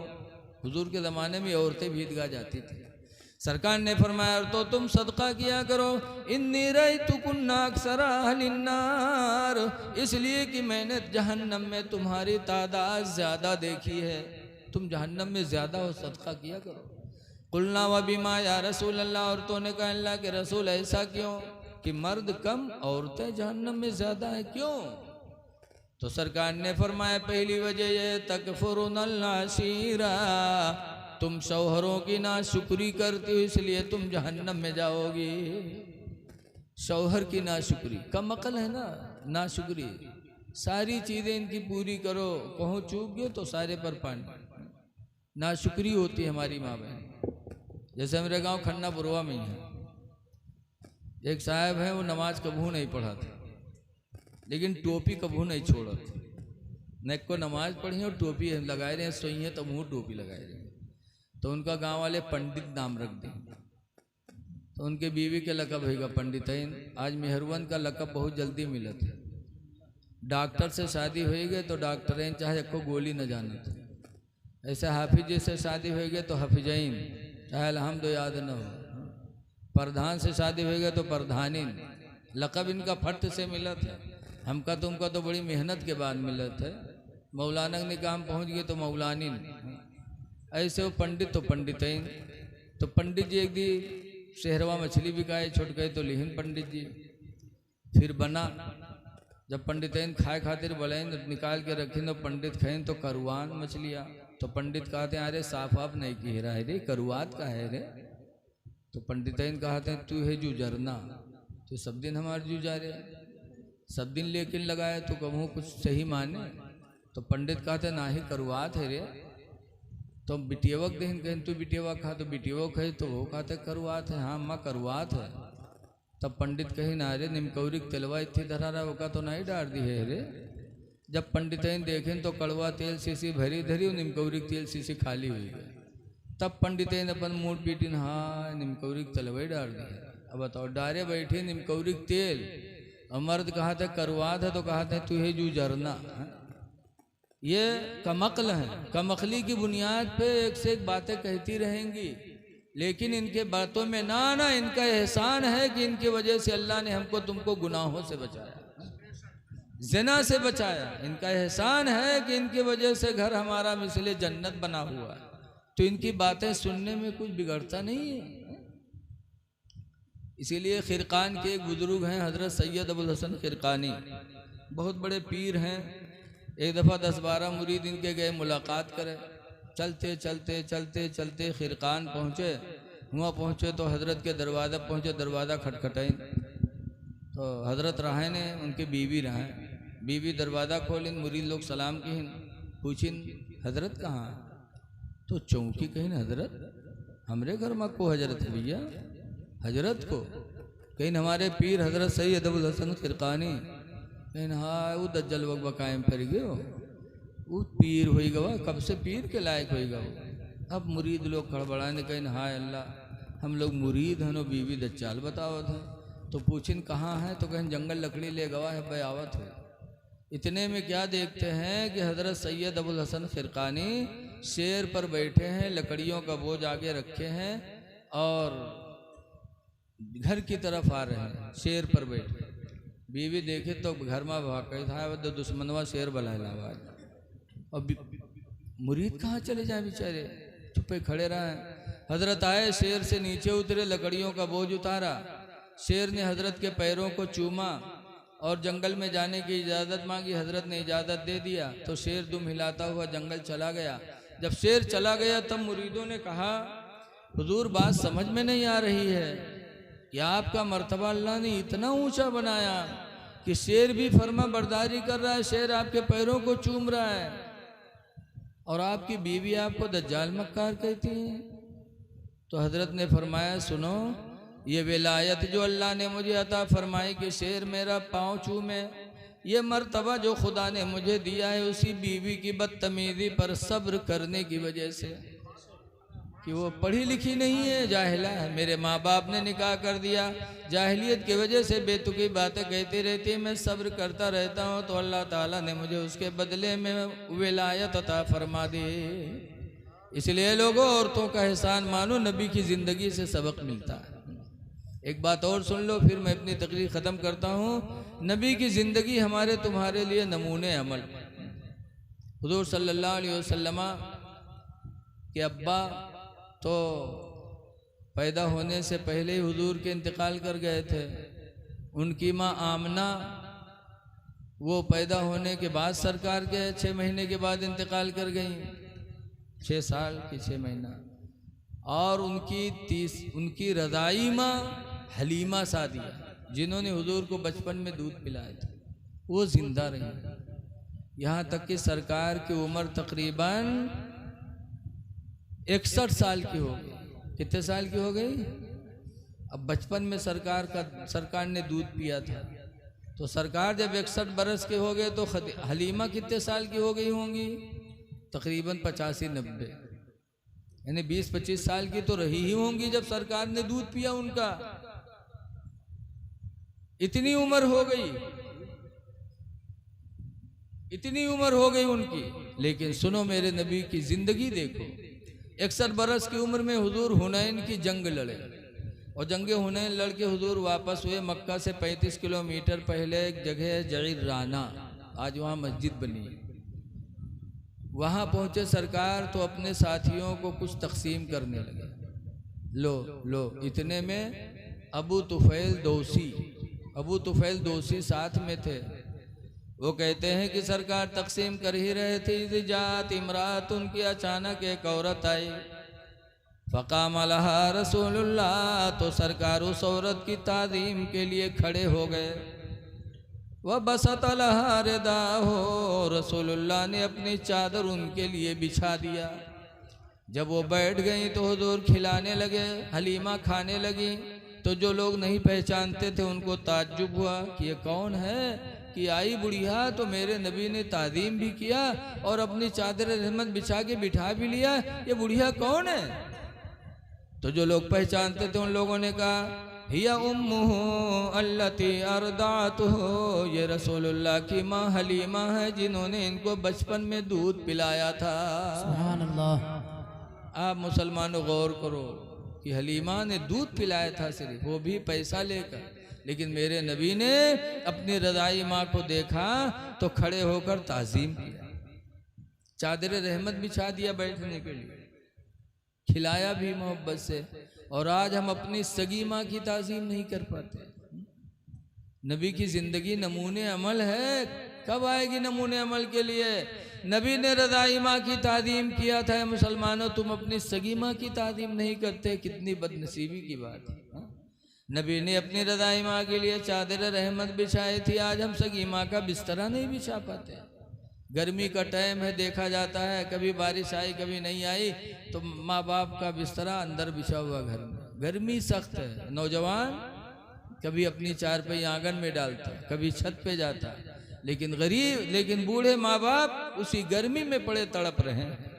हुजूर के ज़माने में औरतें भी ईदगाह जाती थी। सरकार ने फरमाया तो तुम सदका किया करो, इन्नी रअयतुकुन्ना अक्सरा अहलिन नार, इसलिए कि मैंने जहन्नम में तुम्हारी तादाद ज़्यादा देखी है, तुम जहन्नम में ज़्यादा हो, सदका किया करो। कुलना व बिमा या रसूल अल्लाह, औरतों ने कहा अल्लाह के रसूल ऐसा क्यों कि मर्द कम औरतें जहन्नम में ज़्यादा है, क्यों? तो सरकार ने फरमाया पहली वजह ये तकफुरुनल अशीरा, तुम शौहरों की नाशुक्री करती हो इसलिए तुम जहन्नम में जाओगी। शौहर की नाशुक्री, कम अकल है ना नाशुक्री, सारी चीज़ें इनकी पूरी करो, कहूँ चूक गए तो सारे पर पानी, नाशुक्री होती है हमारी माँ बहन। जैसे मेरे गांव खन्ना पुरवा में ही है, एक साहब है, वो नमाज कभू नहीं पढ़ा था, लेकिन टोपी कभू नहीं छोड़ा था। न को नमाज पढ़ी और टोपी लगाए रहे, सोई है तो मुँह टोपी लगाए रहे, तो उनका गांव वाले पंडित नाम रख दें, तो उनके बीवी के लकब होगा पंडितैन। आज मेहरवन का लकब बहुत जल्दी मिला था। डॉक्टर से शादी हो गई तो डॉक्टरैन चाहे को गोली न जाना था, ऐसे हाफिज से शादी हो गई तो हाफिजैन चाहे अलहम्द याद न हो, प्रधान से शादी हो गई तो प्रधानीन, लकब इनका फट से मिला था। हमका तुमका तो बड़ी मेहनत के बाद मिला था। मौलाना ने काम पहुँच गए तो मौलानीन, ऐसे वो पंडित तो पंडितैन। तो पंडित जी एक दी शहरवा मछली बिकाए छुट गए तो लिहिन पंडित जी, फिर बना जब पंडितैन खाए खातिर बोलें निकाल के रखी तो पंडित खाएं तो करुआन मछलियाँ, तो पंडित कहते हैं अरे साफ आप नहीं की रहा है रे, करुआत का है रे। तो पंडितैन कहते हैं तू है जू जरना, तो सब दिन हमारे जू जा रहे, सब दिन लेकिन लगाए तो कहूँ कुछ सही माने। तो पंडित कहते ना ही करुआत है रे, तो बिटियावक देन कहें तू बिटियावा खा, तो बिटियावा कहे तो वो कहते करुआत है, हाँ माँ करुआत है। तब पंडित कही ना रे निमकौरिक तेलवा इतनी धरा रहा होगा तो नहीं डाल दी है रे। जब पंडितैन देखें तो कड़वा तेल शीशी भरी धरी और निमकौरिक तेल शीशी खाली हुई है। तब पंडितैन अपन मूड पीटिन हाँ निमकौरिक तेलवा डाल दी है। अब बताओ डारे बैठे निमकौरिक तेल और मर्द कहा था करुआत है तो कहा था तू है जू जरना। ये कमक्ल हैं, कमक्ली की बुनियाद पे एक से एक बातें कहती रहेंगी, लेकिन इनके बातों में ना इनका एहसान है कि इनकी वजह से अल्लाह ने हमको तुमको गुनाहों से बचाया, ज़िना से बचाया। इनका एहसान है कि इनकी वजह से घर हमारा मिसले जन्नत बना हुआ है। तो इनकी बातें सुनने में कुछ बिगड़ता नहीं है। इसीलिए खिरकान के एक बुजुर्ग हैं हज़रत सैयद अबुल हसन खिरकानी, बहुत बड़े पीर हैं। एक दफ़ा 10-12 मुरीद इनके गए मुलाकात करें। चलते चलते चलते चलते खिरकान पहुँचे। वहाँ पहुँचे तो हज़रत के दरवाज़ा पहुँचे, दरवाज़ा खटखटाई तो हज़रत रहें ने उनकी बीवी दरवाज़ा खोलिन। मुरीद लोग सलाम किन, पूछिन हज़रत कहाँ? तो चौंकी कहीं हज़रत हमरे घर में को हज़रत है भैया, हज़रत को कहीं हमारे पीर हज़रत सैयद अबुल हसन खिरकानी, कहीं हाँ वो दज्जल वक़्त कायम फिर गयो, वो पीर हो गवा, कब से पीर के लायक हो गवा। अब मुरीद लोग खड़बड़ाने कहीं हाय अल्लाह हम लोग मुरीद हैं, बीवी दज्जाल बतावत है। तो पूछिन कहाँ है? तो कहीं जंगल लकड़ी ले गवा है बयावत है। इतने में क्या देखते हैं कि हज़रत सैयद अबुल हसन खिरकानी शेर पर बैठे हैं, लकड़ियों का बोझ आगे रखे हैं और घर की तरफ आ रहे हैं, शेर पर बैठे। बीवी देखे तो घर में भाग था वो दुश्मनवा शेर बलाला। अब मुरीद कहाँ चले जाए बेचारे, चुप्पे खड़े रहे। हज़रत आए, शेर से नीचे उतरे, लकड़ियों का बोझ उतारा। शेर ने हज़रत के पैरों को चूमा और जंगल में जाने की इजाज़त मांगी। हज़रत ने इजाज़त दे दिया तो शेर दुम हिलाता हुआ जंगल चला गया। जब शेर चला गया तब मुरीदों ने कहा हुजूर बात समझ में नहीं आ रही है कि आपका मर्तबा अल्लाह ने इतना ऊंचा बनाया कि शेर भी फर्मा बरदारी कर रहा है, शेर आपके पैरों को चूम रहा है और आपकी बीवी आपको दज्जाल मक्कार कहती है। तो हज़रत ने फरमाया सुनो, ये विलायत जो अल्लाह ने मुझे अता फरमाई कि शेर मेरा पाँव चूमे, ये मर्तबा जो खुदा ने मुझे दिया है उसी बीवी की बदतमीज़ी पर सब्र करने की वजह से कि वो पढ़ी लिखी नहीं है, जाहिला है। मेरे माँ बाप ने निकाह कर दिया, जाहिलियत की वजह से बेतुकी बातें कहती रहती, मैं सब्र करता रहता हूँ तो अल्लाह ताला ने मुझे उसके बदले में विलायत अता फरमा दी। इसलिए लोगों औरतों का एहसान मानो, नबी की ज़िंदगी से सबक मिलता है। एक बात और सुन लो फिर मैं अपनी तकरीर ख़त्म करता हूँ। नबी की ज़िंदगी हमारे तुम्हारे लिए नमूने अमल। हुज़ूर सल्लल्लाहु अलैहि वसल्लम के अब्बा तो पैदा होने से पहले ही हुजूर के इंतकाल कर गए थे। उनकी माँ आमना वो पैदा होने के बाद सरकार के 6 महीने के बाद इंतकाल कर गई, 6 साल की 6 महीना। और उनकी रज़ाई माँ हलीमा सादिया, जिन्होंने हुजूर को बचपन में दूध पिलाया था, वो जिंदा रही। यहाँ तक कि सरकार की उम्र तकरीबन 61 साल की हो गई। कितने साल की हो गई? अब बचपन में सरकार ने दूध पिया था, तो सरकार जब 61 बरस के हो गए तो हलीमा कितने साल की हो गई होंगी? तकरीबन 85-90, यानी 20-25 साल की तो रही ही होंगी जब सरकार ने दूध पिया उनका। इतनी उम्र हो गई, इतनी उम्र हो गई उनकी। लेकिन सुनो मेरे नबी की जिंदगी देखो। 61 बरस की उम्र में हुजूर हुनैन की जंग लड़े और जंग हुनैन लड़के हुजूर वापस हुए। मक्का से 35 किलोमीटर पहले एक जगह है जईराना, आज वहाँ मस्जिद बनी है। वहाँ पहुँचे सरकार तो अपने साथियों को कुछ तकसीम करने लगे, लो। इतने में अबू तुफैल दोसी साथ में थे। वो कहते हैं कि सरकार तकसीम कर ही रहे थे, जात इमरात उनकी अचानक एक औरत आई। फ़क़ाम अलहा रसूलुल्लाह, तो सरकार उस औरत की ताज़ीम के लिए खड़े हो गए। वह बसत अलहा रिदाहो, रसूलुल्लाह ने अपनी चादर उनके लिए बिछा दिया। जब वो बैठ गई तो हुजूर खिलाने लगे, हलीमा खाने लगी। तो जो लोग नहीं पहचानते थे उनको ताज्जुब हुआ कि ये कौन है कि आई बुढ़िया, तो मेरे नबी ने ताज़ीम भी किया और अपनी चादर रहमत बिछा के बिठा भी लिया, ये बुढ़िया कौन है? तो जो लोग पहचानते थे उन लोगों ने कहा हिया उम्मुहु अल्लती अर्दातुहु, ये रसूलुल्लाह की माँ हलीमा है जिन्होंने इनको बचपन में दूध पिलाया था। सुभान अल्लाह। आप मुसलमानों गौर करो कि हलीमा ने दूध पिलाया था सिर्फ, वो भी पैसा लेकर, लेकिन मेरे नबी ने अपनी रज़ाई माँ को देखा तो खड़े होकर ताज़ीम किया, चादर रहमत बिछा दिया बैठने के लिए, खिलाया भी मोहब्बत से। और आज हम अपनी सगी माँ की ताज़ीम नहीं कर पाते। नबी की ज़िंदगी नमूने अमल है, कब आएगी नमूने अमल के लिए? नबी ने रज़ाई माँ की ताज़ीम किया था। मुसलमानों, तुम अपनी सगी माँ की ताज़ीम नहीं करते, कितनी बदनसीबी की बात है। नबी ने अपनी रज़ाई माँ के लिए चादर रहमत बिछाई थी, आज हम सगी माँ का बिस्तरा नहीं बिछा पाते। गर्मी का टाइम है, देखा जाता है कभी बारिश आई कभी नहीं आई, तो माँ बाप का बिस्तरा अंदर बिछा हुआ घर में, गर्मी सख्त है। नौजवान कभी अपनी चारपाई आंगन में डालता, कभी छत पे जाता, लेकिन बूढ़े माँ बाप उसी गर्मी में पड़े तड़प रहे हैं।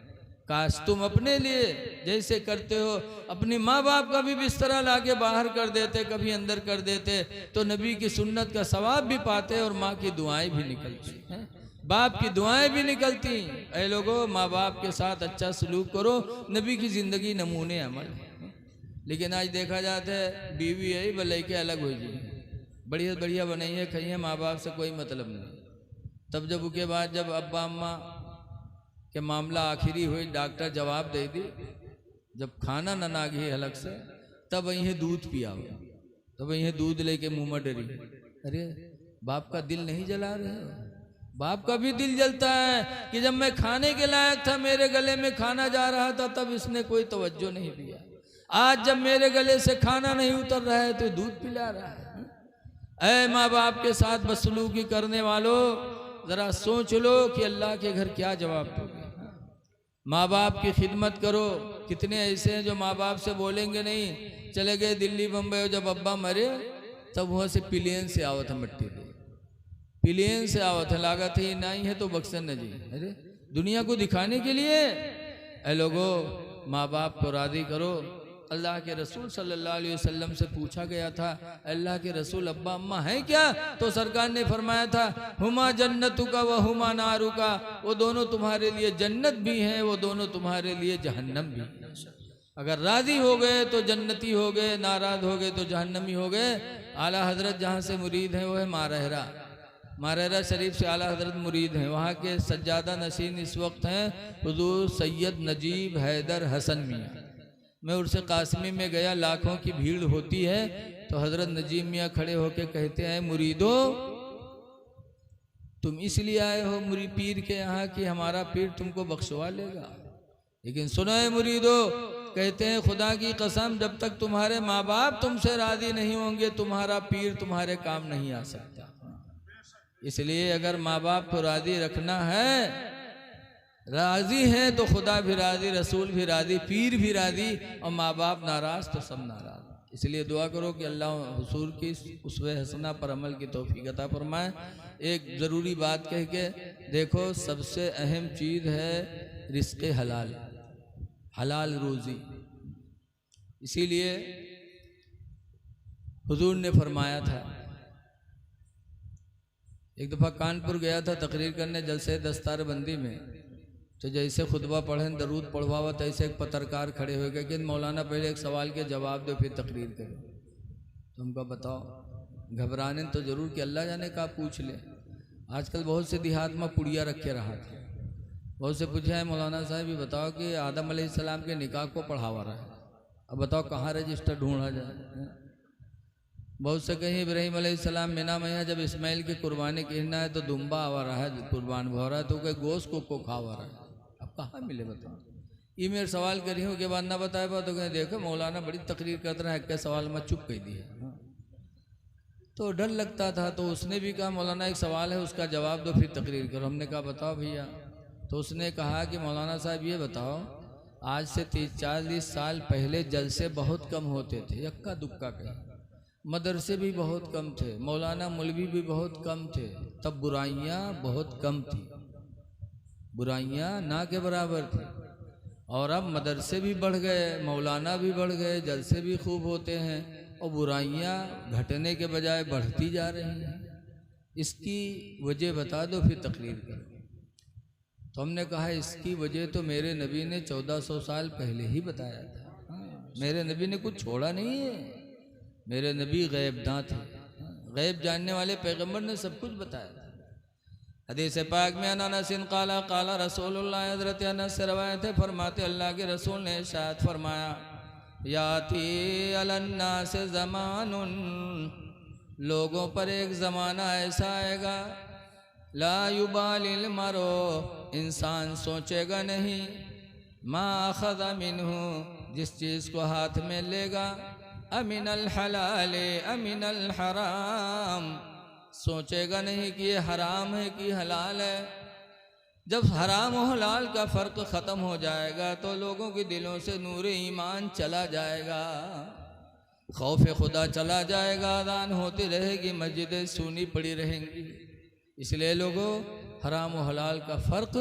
काश तुम अपने लिए जैसे करते हो अपनी माँ बाप का भी बिस्तरा लाके बाहर कर देते, कभी अंदर कर देते, तो नबी की सुन्नत का सवाब भी पाते और माँ की दुआएं भी निकलती हैं, बाप की दुआएं भी निकलती। ऐ लोगों, माँ बाप के साथ अच्छा सलूक करो, नबी की ज़िंदगी नमूने अमल है। लेकिन आज देखा जाता है बीवी है भले के अलग हो जाए, बढ़िया बढ़िया बनाई है खाई है, माँ बाप से कोई मतलब नहीं। तब जब उसके बाद जब अब्बा अम्मा के मामला आखिरी हुई, डॉक्टर जवाब दे दी, जब खाना न नागी अलग से, तब वहीं दूध पिया हुआ, तब वहीं दूध लेके मुंह में डरी। अरे बाप का दिल नहीं जला रहे हो? बाप का भी दिल जलता है कि जब मैं खाने के लायक था, मेरे गले में खाना जा रहा था, तब इसने कोई तवज्जो नहीं दिया। आज जब मेरे गले से खाना नहीं उतर रहा है तो दूध पिला रहा है। ऐ माँ बाप के साथ बदसलूकी करने वालों, जरा सोच लो कि अल्लाह के घर क्या जवाब दोगे। माँ बाप की खिदमत करो। कितने ऐसे हैं जो माँ बाप से बोलेंगे नहीं, चले गए दिल्ली बम्बई, जब अब्बा मरे तब वहाँ से प्लेन से आवत है, मट्टी ले प्लेन से आवत है, लागत है नहीं है तो बक्सन न जी। अरे दुनिया को दिखाने के लिए। ऐ लोगों, माँ बाप को राज़ी करो। अल्लाह के रसूल सल्लल्लाहु अलैहि वसल्लम से पूछा गया था, अल्लाह के रसूल अब्बा अम्मा हैं क्या? तो सरकार ने फरमाया था, हुमा जन्नतु का व हुमा नारू का, वो दोनों तुम्हारे लिए जन्नत भी हैं, वो दोनों तुम्हारे लिए जहन्नम भी है। अगर राज़ी हो गए तो जन्नती हो गए, नाराज़ हो गए तो जहन्नमी हो गए। आला हजरत जहाँ से मुरीद हैं वो है मारहरा, मारहरा शरीफ से आला हजरत मुरीद हैं। वहाँ के सज्जादा नशीन इस वक्त हैं हुजूर सैयद नजीब हैदर हसन मियाँ। मैं उर्स कासमी में गया, लाखों की भीड़ होती है, तो हजरत नजीब मियाँ खड़े होके कहते हैं, मुरीदो तुम इसलिए आए हो मुरी पीर के यहाँ कि हमारा पीर तुमको बख्शवा लेगा, लेकिन सुनो है मुरीदो, कहते हैं खुदा की कसम जब तक तुम्हारे माँ बाप तुमसे राज़ी नहीं होंगे, तुम्हारा पीर तुम्हारे काम नहीं आ सकता। इसलिए अगर माँ बाप को राज़ी रखना है, राज़ी हैं तो खुदा भी राज़ी, रसूल भी राज़ी, पीर भी राज़ी, और माँ बाप नाराज़ तो सब नाराज़। इसलिए दुआ करो कि अल्लाह हुजूर की उसवे हसना पर अमल की तौफीक अता फरमाए। एक ज़रूरी बात कह के देखो, सबसे अहम चीज़ है रिज़्क़ हलाल, हलाल रोज़ी। इसीलिए हुजूर ने फरमाया था, एक दफ़ा कानपुर गया था तकरीर करने जलसे दस्तारबंदी में, तो जैसे खुतबा पढ़ें दरूद पढ़वावा, तैसे एक पत्रकार खड़े हो गए कि मौलाना पहले एक सवाल के जवाब दो फिर तकरीर करो। तुमको बताओ, घबराने तो ज़रूर कि अल्लाह जाने का पूछ ले। आजकल बहुत से देहात में पुड़िया रख के रहा था, बहुत से पूछा है मौलाना साहब ये बताओ कि आदम अलैहिस्सलाम के निकाह को पढ़ावा रहा है, अब बताओ कहाँ रजिस्टर ढूंढा जाए। बहुत से कहीं इब्राहिम अलैहिस्सलाम मीना मैया जब इस्माइल की कुर्बानी कहना है तो दुम्बा आवा रहा है, कुर्बान हो रहा है, तो कहीं गोश्त को खावा रहा है, अब कहाँ मिले बताओ। ये मेरे सवाल करी हूँ के बाद ना बताए पा, तो कहीं देखो मौलाना बड़ी तकरीर करता रहा है, क्या सवाल में चुप कह दिया। तो डर लगता था, तो उसने भी कहा मौलाना एक सवाल है उसका जवाब दो फिर तकरीर करो। हमने कहा बताओ भैया। तो उसने कहा कि मौलाना साहब ये बताओ, आज से 30-40 साल पहले जलसे बहुत कम होते थे, यक्का दुक्का कहीं, मदरसे भी बहुत कम थे, मौलाना मौलवी भी बहुत कम थे, तब बुराइयाँ बहुत कम थी, बुराइयाँ ना के बराबर थी। और अब मदरसे भी बढ़ गए, मौलाना भी बढ़ गए, जलसे भी खूब होते हैं, और बुराइयां घटने के बजाय बढ़ती जा रही हैं। इसकी वजह बता दो, फिर तकरीर करो। तो हमने कहा इसकी वजह तो मेरे नबी ने 1400 साल पहले ही बताया था। मेरे नबी ने कुछ छोड़ा नहीं है। मेरे नबी गैबदां थे, गैब जानने वाले पैगंबर ने सब कुछ बताया था। हदीस पाक में अनसिन काला काला रसूलुल्लाह, हज़रत अनस से रवायत है, फरमाते अल्लाह के रसूल ने इरशाद फरमाया, याती अलन्नास ज़मानुन, लोगों पर एक ज़माना ऐसा आएगा, ला युबालिल मरो, इंसान सोचेगा नहीं, मा अख़ज़ मिन्हु, जिस चीज़ को हाथ में लेगा, अमिनल हलाल अमिनल हराम, सोचेगा नहीं कि ये हराम है कि हलाल है। जब हराम और हलाल का फ़र्क ख़त्म हो जाएगा तो लोगों के दिलों से नूर ईमान चला जाएगा, खौफ खुदा चला जाएगा, अज़ान होती रहेगी, मस्जिदें सूनी पड़ी रहेंगी। इसलिए लोगों हराम और हलाल का फ़र्क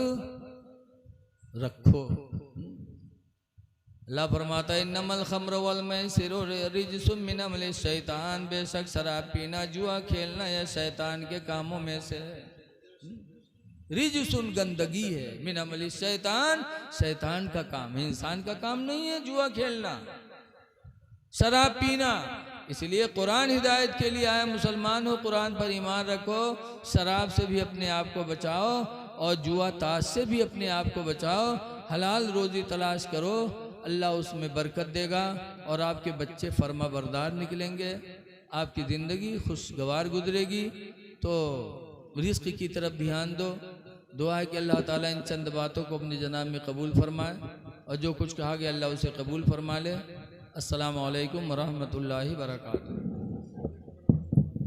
रखो। अल्लाह फरमाता है इन्नमल खम्र वल मैसिर रिजसुम मिन अमलि शैतान, बेशक शराब पीना जुआ खेलना यह शैतान के कामों में से है। रिजसुन गंदगी है, मिन अमलि शैतान, शैतान का काम है, इंसान का काम नहीं है जुआ खेलना शराब पीना। इसलिए कुरान हिदायत के लिए आया, मुसलमान हो कुरान पर ईमान रखो, शराब से भी अपने आप को बचाओ और जुआ ताश से भी अपने आप को बचाओ। हलाल रोजी तलाश करो, अल्लाह उसमें बरकत देगा और आपके बच्चे फर्मा बरदार निकलेंगे, आपकी ज़िंदगी खुशगवार गुजरेगी। तो रिज़्क़ की तरफ ध्यान दो। दुआ है कि अल्लाह ताला इन चंद बातों को अपने जनाब में कबूल फरमाए और जो कुछ कहा गया अल्लाह उसे कबूल फरमा ले। अस्सलामु अलैकुम वरहमतुल्लाहि वबरकातुहू।